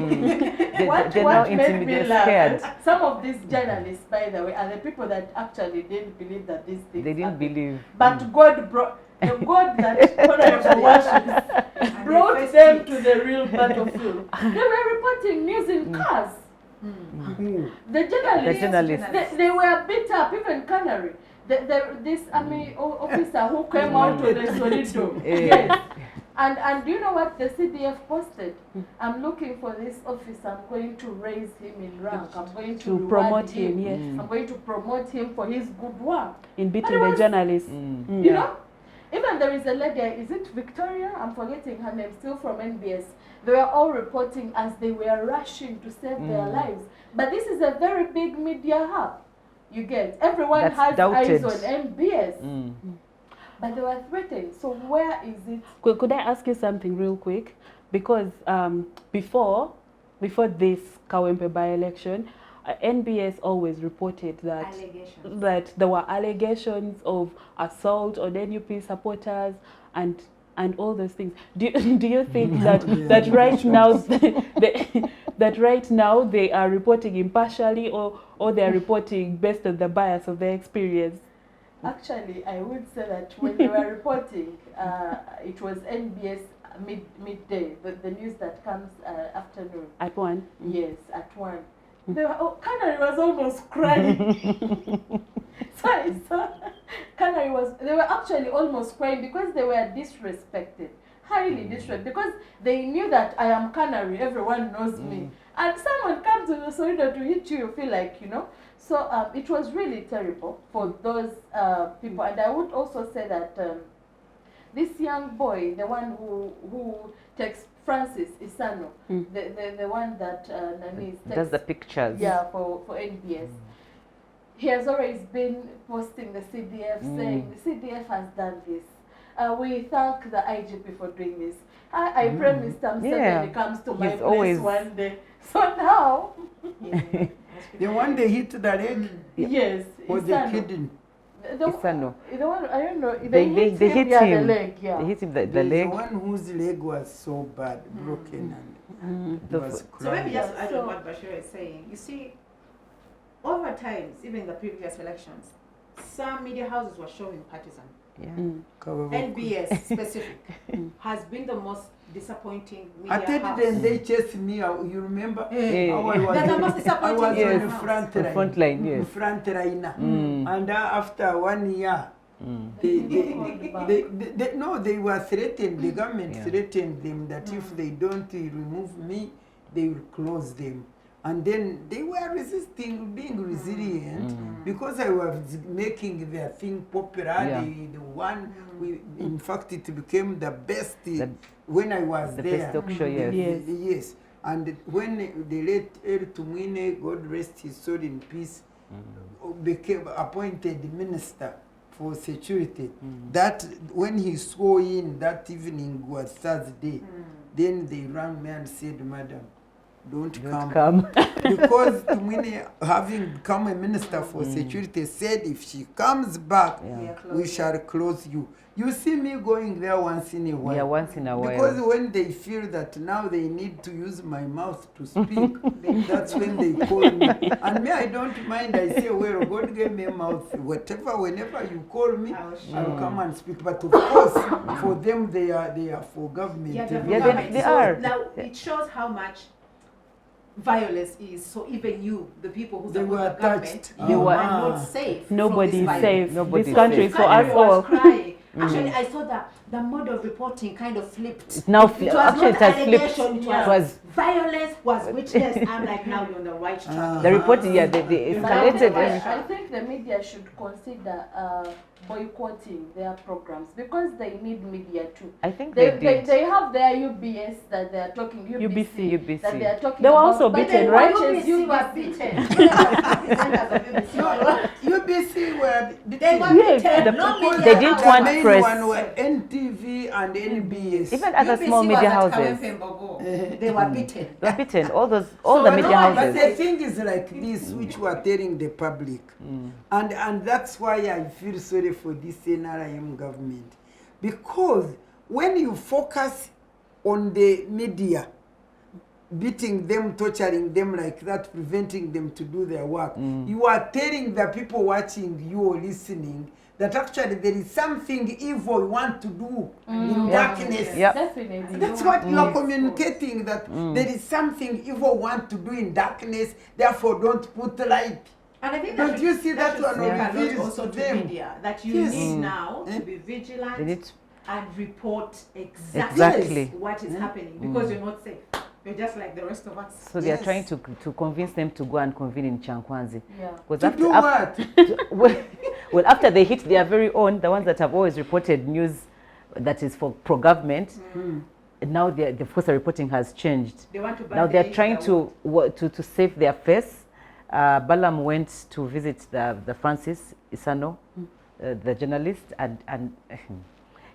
What made me laugh? Some of these journalists, by the way, are the people that actually didn't believe that these things They didn't happened. believe. But God brought, the God that Honorable worships brought them to the real battlefield. They were reporting news in cars. The journalists, they were beat up, even Canary. This army officer who came out to the Solido. Yes. And do you know what the CDF posted? I'm looking for this officer. I'm going to raise him in rank. I'm going to promote him. Yes. I'm going to promote him for his good work. In beating the journalists. You know? Even there is a lady, is it Victoria? I'm forgetting her name, still from NBS. They were all reporting as they were rushing to save their lives. But this is a very big media hub. You get, everyone has eyes on NBS. But they were threatened. So where is it? Could I ask you something real quick? Because before this Kawempe by-election, NBS always reported that there were allegations of assault on NUP supporters and all those things. Do you think that right now that right now they are reporting impartially or they are reporting based on the bias of their experience? Actually, I would say that when they were reporting, it was NBS midday, the news that comes afternoon. At 1? Yes, at 1. Canary was almost crying. So Canary they were actually almost crying because they were disrespected, highly disrespected, because they knew that I am Canary, everyone knows me. And someone comes to the Solido to hit you, you feel like, you know. So it was really terrible for those people. And I would also say that this young boy, the one who takes Francis Isano, the one that Nani does the pictures. Yeah, for NBS. He has always been posting the CDF, saying the CDF has done this. We thank the IGP for doing this. I pray Mr. Museveni comes to my place one day. So now... The one they hit the leg? Yes. Was they kidding? The one, I don't know. They hit him. The leg, yeah. They hit him the There's leg. one whose leg was so bad, broken, and was So crying. maybe just add on what Bashira is saying. You see, over times, even in the previous elections, some media houses were showing partisan. NBS specific has been the most disappointing media house. Then they chased me out. You remember? How I was That's the most disappointing. I was on the front line. Yes. Front line. And after 1 year, they were threatened. The government threatened them that if they don't remove me, they will close them. And then they were resisting, being resilient, because I was making their thing popular. The one, in fact, it became the best when I was there. The best talk show, yes. Yes. And when they let El Tumwine, God rest his soul in peace, became appointed minister for security. That when he swore in that evening was Thursday, then they rang me and said, Madam, don't Don't come. come. Because Tumwine, having become a minister for security, said if she comes back, we shall close you. You see me going there once in a while. Yeah, once in a while. Because when they feel that now they need to use my mouth to speak, that's when they call me. And me, I don't mind. I say, well, God gave me a mouth. Whenever you call me, I'll come and speak. But of course, for them, they are for government. Yeah, they so are. Now, it shows how much violence is. So even you, the people who They support were the government, touched. you are Ah. not safe. Nobody is safe. Nobody's This country safe. is for us was all. crying. Actually, I saw that the mode of reporting kind of flipped. It's now It was actually not it has flipped. allegation, It was violence was witnessed. I'm like, now you're on the right track. the reporting. Yeah, they escalated. I think the media should consider boycotting their programs because they need media too. I think they did. They have their UBS that they are talking, UBC that they are talking They were about, also but beaten, they right? watches UBC was UBC. beaten. UBC were They were Yes, beaten. No because media They didn't the want main press. one were NTV and NBS. Even other UBC small was media at houses. Kawempe Mbogo. They were beaten. They were beaten. All the So media no one- But houses. the thing is like this, which we are telling the public, and that's why I feel sorry for this NRM government, because when you focus on the media, beating them, torturing them like that, preventing them to do their work, you are telling the people watching you or listening that actually there is something evil you want to do in darkness. Yep. Definitely. That's what you are communicating, that there is something evil want to do in darkness, therefore don't put light. And I think Don't you see that should one speak a lot reveals also to to them? media that you Yes. need now Eh? to be vigilant They need and report Exactly. what is happening because you're not safe. You're just like the rest of us. So they are Yes. trying to convince them to go and convene in Chankwanzi. Yeah. Because To do what? well, after they hit their very own, the ones that have always reported news that is for pro-government, now of course the reporting has changed. They want to Now they're bandage trying the to save their face. Balam went to visit the Francis Isano, the journalist, and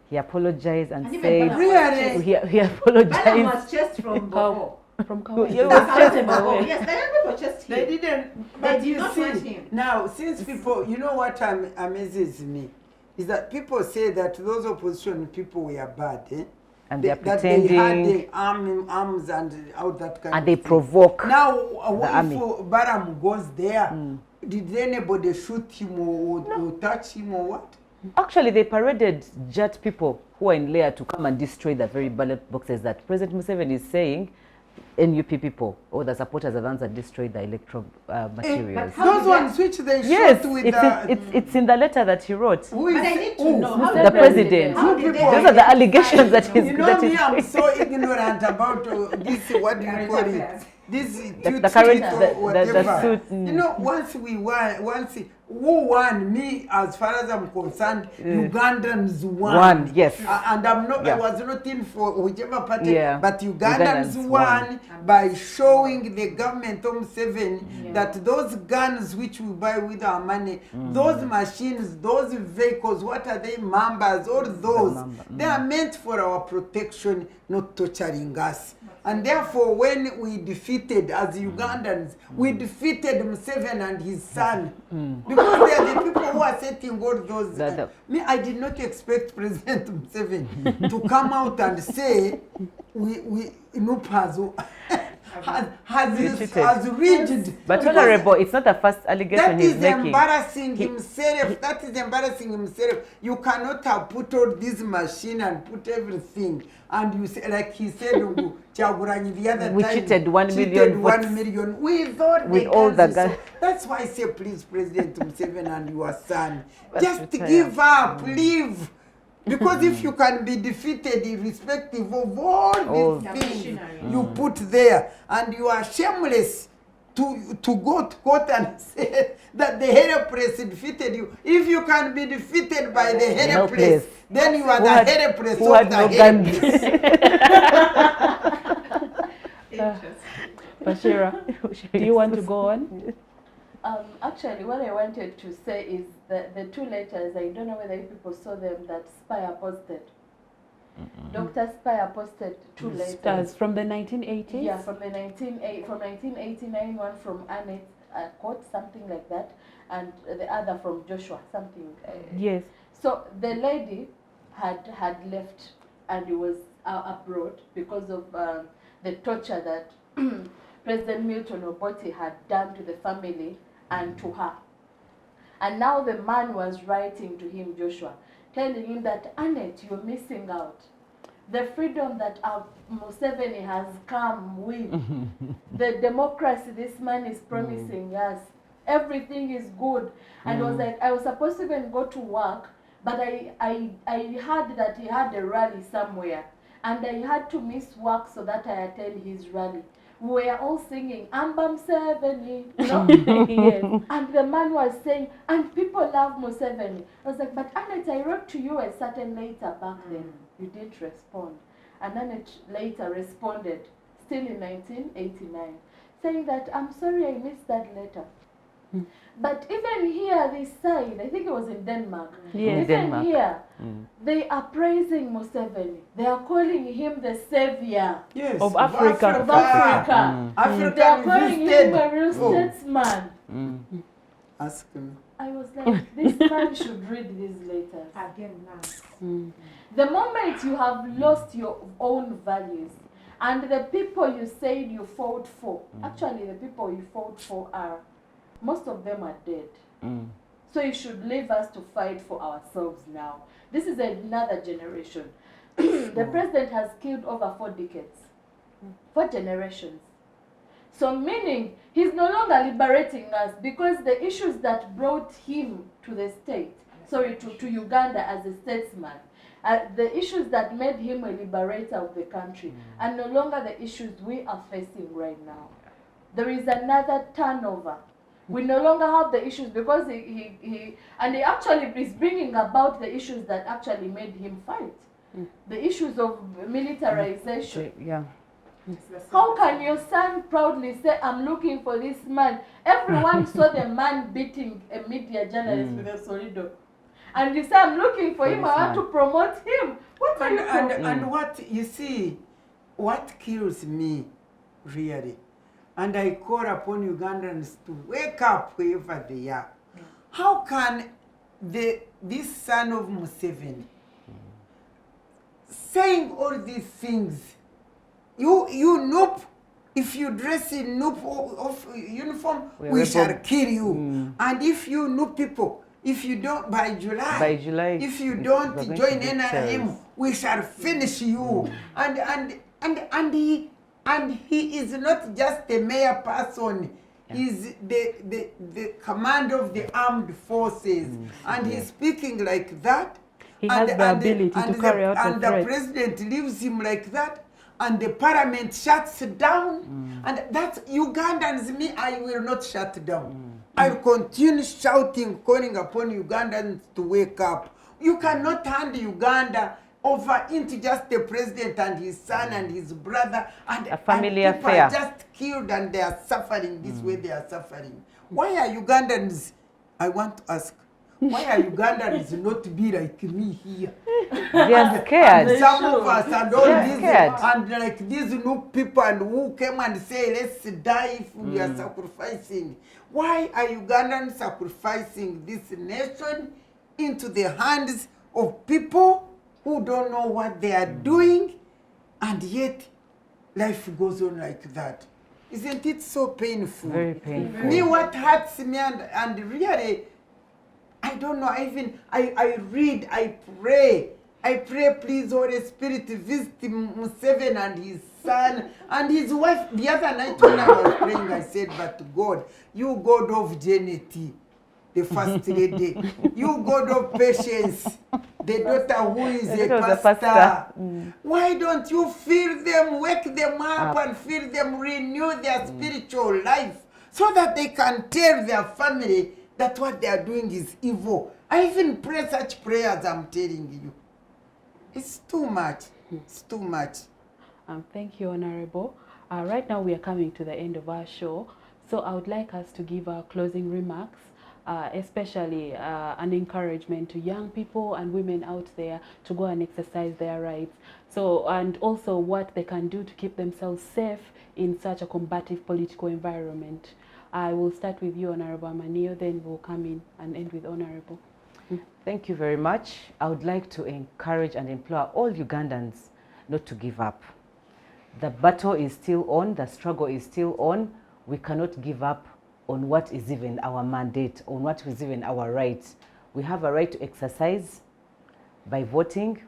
he apologized and And even said Balam Really? he Balam apologized. was just from Bogo. From Yeah, Kawempe. it was just Bogo. Yes, the young people just They here. didn't, but did you not see, want him. now since people, you know what amazes me, is that people say that those opposition people were bad, eh? And they're That they had pretending, the arms and all that kind and of they thing. provoke. Now, the if army. Baram goes there, did anybody shoot him or touch him or what? Actually, they paraded Jat people who are in Laywer to come and destroy the very ballot boxes that President Museveni is saying NUP people or the supporters of that destroyed the electoral materials. how Those did ones which they Yes, shot with it's in the letter that he wrote. who is But I need to who? know how The did president. How did they Those are the allegations that You he's know that me, he's I'm so ignorant about this, what do you Current call it? affairs. This the current or whatever. suit. You know, who won me, as far as I'm concerned, Ugandans won. One, yes. And I'm not, Yeah. I was not in for whichever party, Yeah. but Ugandans Ugandans won by showing the government of Museveni that those guns which we buy with our money, those machines, those vehicles, what are they, Mambas, all those, they are meant for our protection, not torturing us. And therefore, when we defeated, as Ugandans, we defeated Museveni and his son. Because they are the people who are setting all those. Me, I did not expect President Museveni to come out and say, NUP has rigid. But Honorable, it's not the first allegation That he's is making. embarrassing himself. That is embarrassing himself. You cannot have put all this machine and put everything. And you say, like he said, Chaguranyi the other We time, cheated 1 million cheated 1 votes. million with all With the all the guns. guns. So that's why I say, please, President Museveni and your son, Let's just retire. give up, leave. Because if you can be defeated irrespective of all these things you put there, and you are shameless to go to court and say that the helpless defeated you. If you can be defeated by the helpless, then you are Who the had- helpless who of had the no helpless. Bashira, do you want to go on? Actually, what I wanted to say is that the two letters, I don't know whether you people saw them, that Spire posted. Dr. Spire posted 2 letters. Stars from the 1980s? Yeah, from 1989, one from Annette Court, something like that, and the other from Joshua, something. Yes. So the lady had left and he was abroad because of the torture that President Milton Obote had done to the family and to her. And now the man was writing to him, Joshua, telling him that, Annette, you're missing out. The freedom that Museveni has come with, the democracy this man is promising us, everything is good. And it was like, I was supposed to even go to work, but I heard that he had a rally somewhere, and I had to miss work so that I attend his rally. We were all singing, Amba Museveni, you know? Yes. And the man was saying, and people love Museveni. I was like, but Annette, I wrote to you a certain letter back then. You didn't respond. And Annette later responded, still in 1989, saying that, I'm sorry I missed that letter. But even here, this side, I think it was in Denmark, Yes. even here, they are praising Museveni. They are calling him the savior Yes, Of Africa. of Africa. African They are calling him a real Oh. statesman. Ask me. I was like, this man should read these letters. Again now. The moment you have lost your own values, and the people you said you fought for, actually the people you fought for most of them are dead. So you should leave us to fight for ourselves now. This is another generation. The president has killed over 4 decades, 4 generations. So meaning he's no longer liberating us, because the issues that brought him to the state, to Uganda as a statesman, the issues that made him a liberator of the country are no longer the issues we are facing right now. There is another turnover. We no longer have the issues, because he actually is bringing about the issues that actually made him fight. The issues of militarization. Yeah. How can your son proudly say, I'm looking for this man? Everyone saw the man beating a media journalist with a solido. And you say, I'm looking for him, I want to promote him. What are you doing? And what, you see, what kills me, really, and I call upon Ugandans to wake up wherever they are. How can this son of Museveni, saying all these things, you nope, if you dress in nope of uniform, we shall kill you. And if you nope people, if you don't, by July, if you don't join NRM, we shall finish you. And he is not just a mere person. He's the commander of the armed forces. And he's speaking like that. He has the ability to carry out the And the president leaves him like that. And the parliament shuts down. And that's Ugandans, me, I will not shut down. I'll continue shouting, calling upon Ugandans to wake up. You cannot hand Uganda over into just the president and his son and his brother, and a family and people affair. are just killed and they are suffering this way they are suffering. Why are Ugandans, I want to ask, why are Ugandans not be like me here? They are scared. And some of us and all They're these, scared. and like these new people and who came and say, let's die if we are sacrificing. Why are Ugandans sacrificing this nation into the hands of people who don't know what they are doing, and yet life goes on like that? Isn't it so painful? Very painful. Me, what hurts me, and really, I don't know, I read, I pray, please, Holy Spirit, visit Museveni and his son and his wife. The other night when I was praying, I said, but God, you God of Janet, the first lady, you God of patience, the daughter who is a pastor. Why don't you fill them, wake them up and fill them, renew their spiritual life so that they can tell their family that what they are doing is evil? I even pray such prayers, I'm telling you. It's too much. It's too much. Thank you, Honorable. Right now we are coming to the end of our show, so I would like us to give our closing remarks. especially an encouragement to young people and women out there to go and exercise their rights. So, and also what they can do to keep themselves safe in such a combative political environment. I will start with you, Honorable Amaniyo, then we'll come in and end with Honorable. Thank you very much. I would like to encourage and implore all Ugandans not to give up. The battle is still on, the struggle is still on. We cannot give up on what is even our mandate, on what is even our right. We have a right to exercise by voting.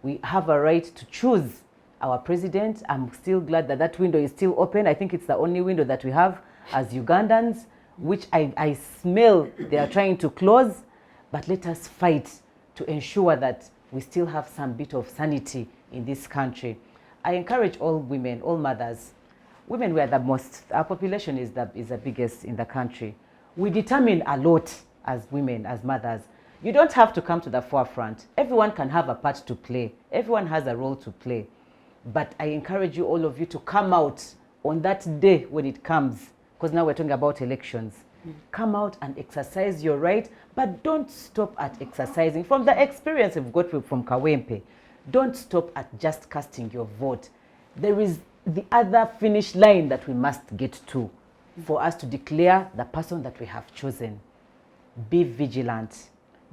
We have a right to choose our president. I'm still glad that that window is still open. I think it's the only window that we have as Ugandans, which I smell they are trying to close. But let us fight to ensure that we still have some bit of sanity in this country. I encourage all women, all mothers. Women, we are the most, our population is the biggest in the country. We determine a lot as women, as mothers. You don't have to come to the forefront. Everyone can have a part to play. Everyone has a role to play. But I encourage you, all of you, to come out on that day when it comes, because now we're talking about elections. Come out and exercise your right, but don't stop at exercising. From the experience we've got from Kawempe, don't stop at just casting your vote. There is the other finish line that we must get to for us to declare the person that we have chosen. Be vigilant.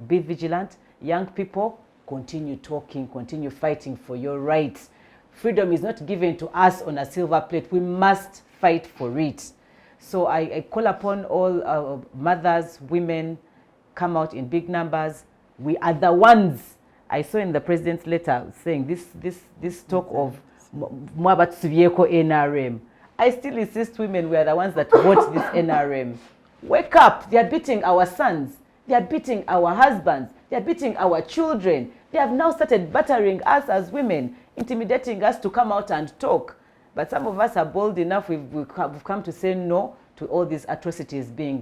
Be vigilant. Young people, continue talking, continue fighting for your rights. Freedom is not given to us on a silver plate. We must fight for it. So I call upon all mothers, women, come out in big numbers. We are the ones. I saw in the president's letter saying this talk of Mwabatsuvieko NRM. I still insist women, we are the ones that vote this NRM. Wake up. They are beating our sons. They are beating our husbands. They are beating our children. They have now started battering us as women, intimidating us to come out and talk. But some of us are bold enough, we've come to say no to all these atrocities being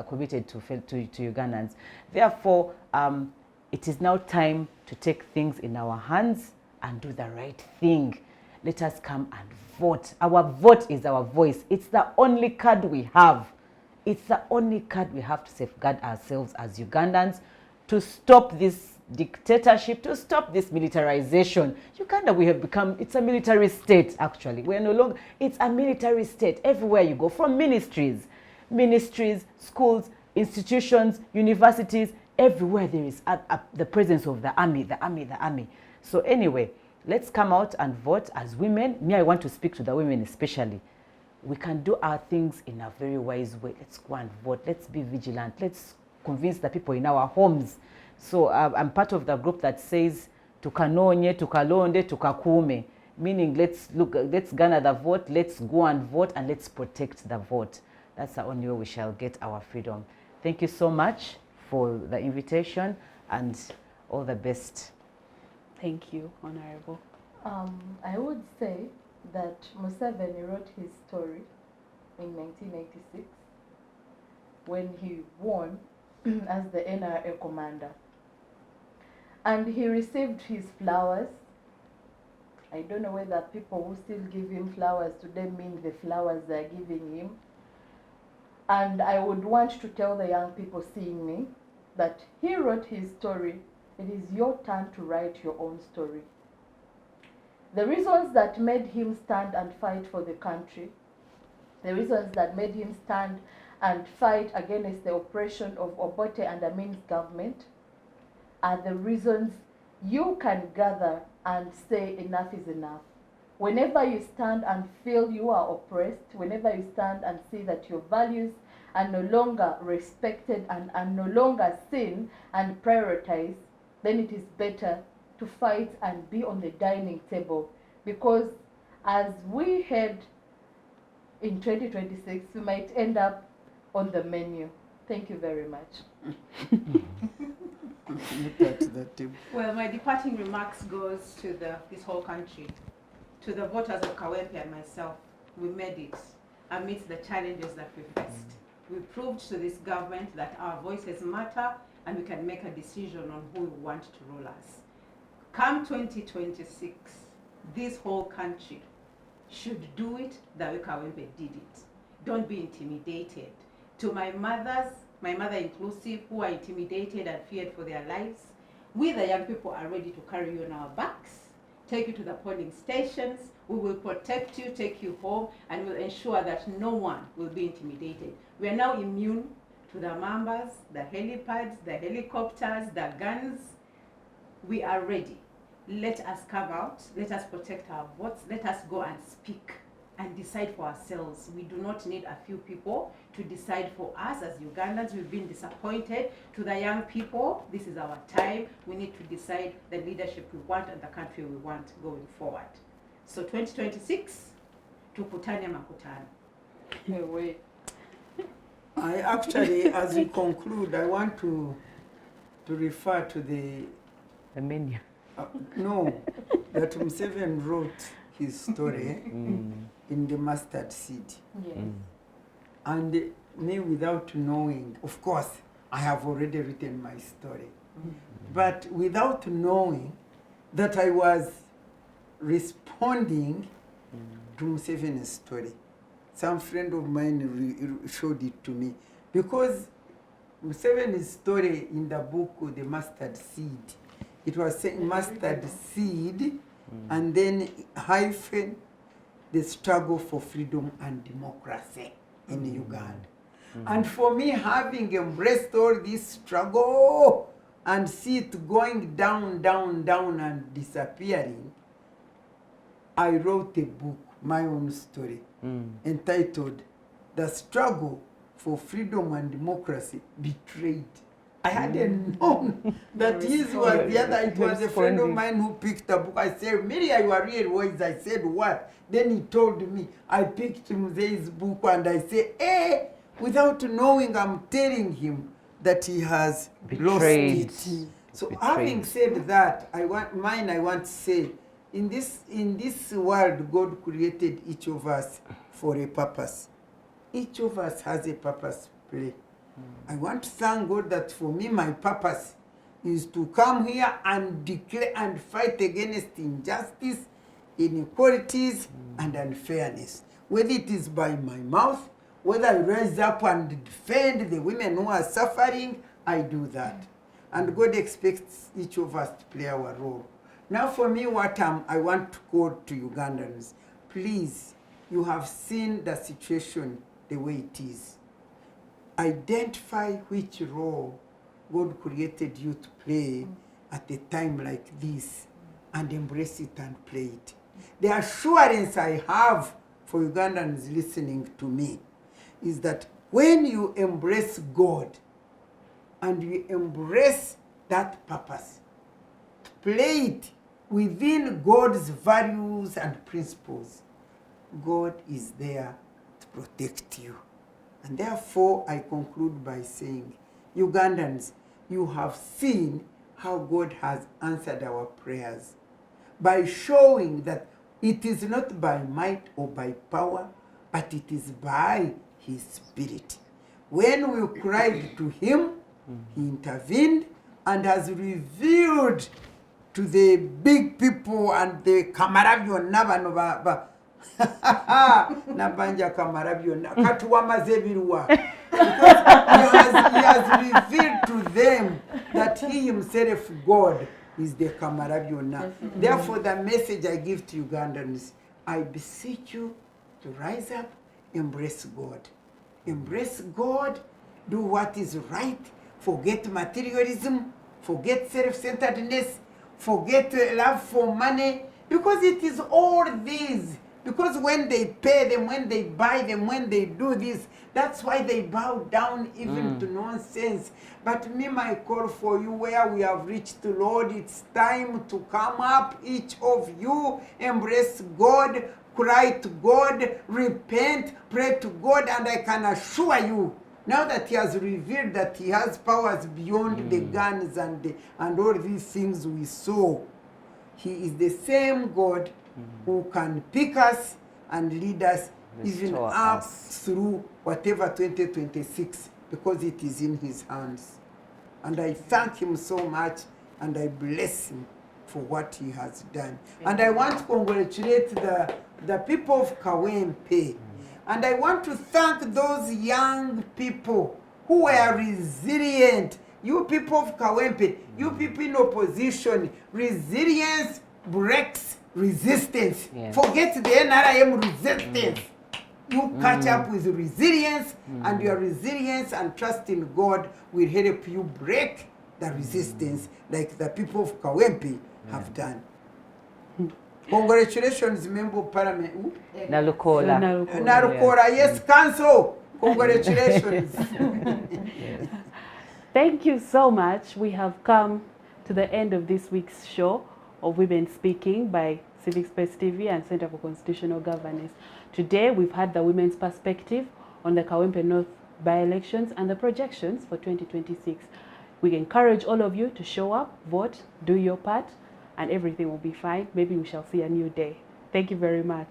committed to Ugandans. Therefore, it is now time to take things in our hands and do the right thing. Let us come and vote. Our vote is our voice. It's the only card we have. It's the only card we have to safeguard ourselves as Ugandans, to stop this dictatorship, to stop this militarization. Uganda, we have become, it's a military state actually. We are no longer, it's a military state everywhere you go, from ministries, schools, institutions, universities, everywhere there is the presence of the army. So anyway, let's come out and vote as women. Me, I want to speak to the women especially. We can do our things in a very wise way. Let's go and vote. Let's be vigilant. Let's convince the people in our homes. So I'm part of the group that says tukanonye, tukalonde, tukakume, meaning let's garner the vote, let's go and vote, and let's protect the vote. That's the only way we shall get our freedom. Thank you so much for the invitation and all the best. Thank you, Honorable. I would say that Museveni wrote his story in 1986 when he won as the NRA commander. And he received his flowers. I don't know whether people who still give him flowers today mean the flowers they're giving him. And I would want to tell the young people seeing me that he wrote his story. It is your turn to write your own story. The reasons that made him stand and fight for the country, the reasons that made him stand and fight against the oppression of Obote and Amin's government are the reasons you can gather and say enough is enough. Whenever you stand and feel you are oppressed, whenever you stand and see that your values are no longer respected and are no longer seen and prioritized, then it is better to fight and be on the dining table, because as we head in 2026, we might end up on the menu. Thank you very much. Well, my departing remarks goes to this whole country, to the voters of Kawempe and myself. We made it amidst the challenges that we faced. We proved to this government that our voices matter and we can make a decision on who we want to rule us. Come 2026, this whole country should do it the way Kawempe did it. Don't be intimidated. To my mothers, my mother inclusive, who are intimidated and feared for their lives. We, the young people, are ready to carry you on our backs, take you to the polling stations. We will protect you, take you home, and will ensure that no one will be intimidated. We are now immune to the mambas, the helipads, the helicopters, the guns. We are ready. Let us come out, let us protect our votes, let us go and speak and decide for ourselves. We do not need a few people to decide for us as Ugandans. We've been disappointed. To the young people, this is our time. We need to decide the leadership we want and the country we want going forward. So 2026, tukutane makutano. Wait. I actually, as we conclude, I want to refer to the menu. no, that Museveni wrote his story in the mustard seed. Yes. And me, without knowing, of course, I have already written my story, but without knowing that I was responding to Museveni's story. Some friend of mine showed it to me, because Museveni's story in the book, The Mustard Seed, it was saying mustard seed and then hyphen the struggle for freedom and democracy in Uganda. And for me, having embraced all this struggle and see it going down, down, down and disappearing, I wrote a book, my own story, entitled The Struggle for Freedom and Democracy Betrayed. I hadn't known that his was the other. It was a friend of mine who picked a book. I said, Miria, you are really wise. I said, what? Then he told me. I picked Muze's book and I said, without knowing, I'm telling him that he has Betrayed. lost it. So having said that, I want to say, in this world, God created each of us for a purpose. Each of us has a purpose to play. I want to thank God that for me, my purpose is to come here and declare and fight against injustice, inequalities, and unfairness. Whether it is by my mouth, whether I rise up and defend the women who are suffering, I do that. And God expects each of us to play our role. Now for me, what I want to call to Ugandans, please, you have seen the situation the way it is. Identify which role God created you to play at a time like this and embrace it and play it. The assurance I have for Ugandans listening to me is that when you embrace God and you embrace that purpose, to play it within God's values and principles, God is there to protect you. And therefore, I conclude by saying, Ugandans, you have seen how God has answered our prayers by showing that it is not by might or by power, but it is by His Spirit. When we cried to Him, He intervened and has revealed to the big people and the Kamaravyo Nabanova. Nabanja Kamarabyo Katuwamaze Birwa. Because he has revealed to them that He Himself, God, is the Kamarabyo. Therefore, the message I give to Ugandans, I beseech you to rise up, embrace God. Embrace God, do what is right, forget materialism, forget self-centeredness, forget love for money, because it is all these. Because when they pay them, when they buy them, when they do this, that's why they bow down even to nonsense. But me, my call for you, where we have reached, Lord, it's time to come up, each of you, embrace God, cry to God, repent, pray to God, and I can assure you, now that He has revealed that He has powers beyond the guns and all these things we saw, He is the same God who can pick us and lead us even up through whatever 2026, because it is in His hands. And I thank Him so much, and I bless Him for what He has done. And I want to congratulate the people of Kawempe. And I want to thank those young people who were resilient. You people of Kawempe, you people in opposition, resilience breaks resistance. Yes. Forget the NRM resistance. You catch up with resilience, and your resilience and trust in God will help you break the resistance like the people of Kawempe have done. Congratulations, Member of Parliament. Ooh. Nalukola. Narukora, yes, Council. Congratulations. Thank you so much. We have come to the end of this week's show of Women Speaking by Civic Space TV and Center for Constitutional Governance. Today, we've had the women's perspective on the Kawempe North by-elections and the projections for 2026. We encourage all of you to show up, vote, do your part, and everything will be fine. Maybe we shall see a new day. Thank you very much.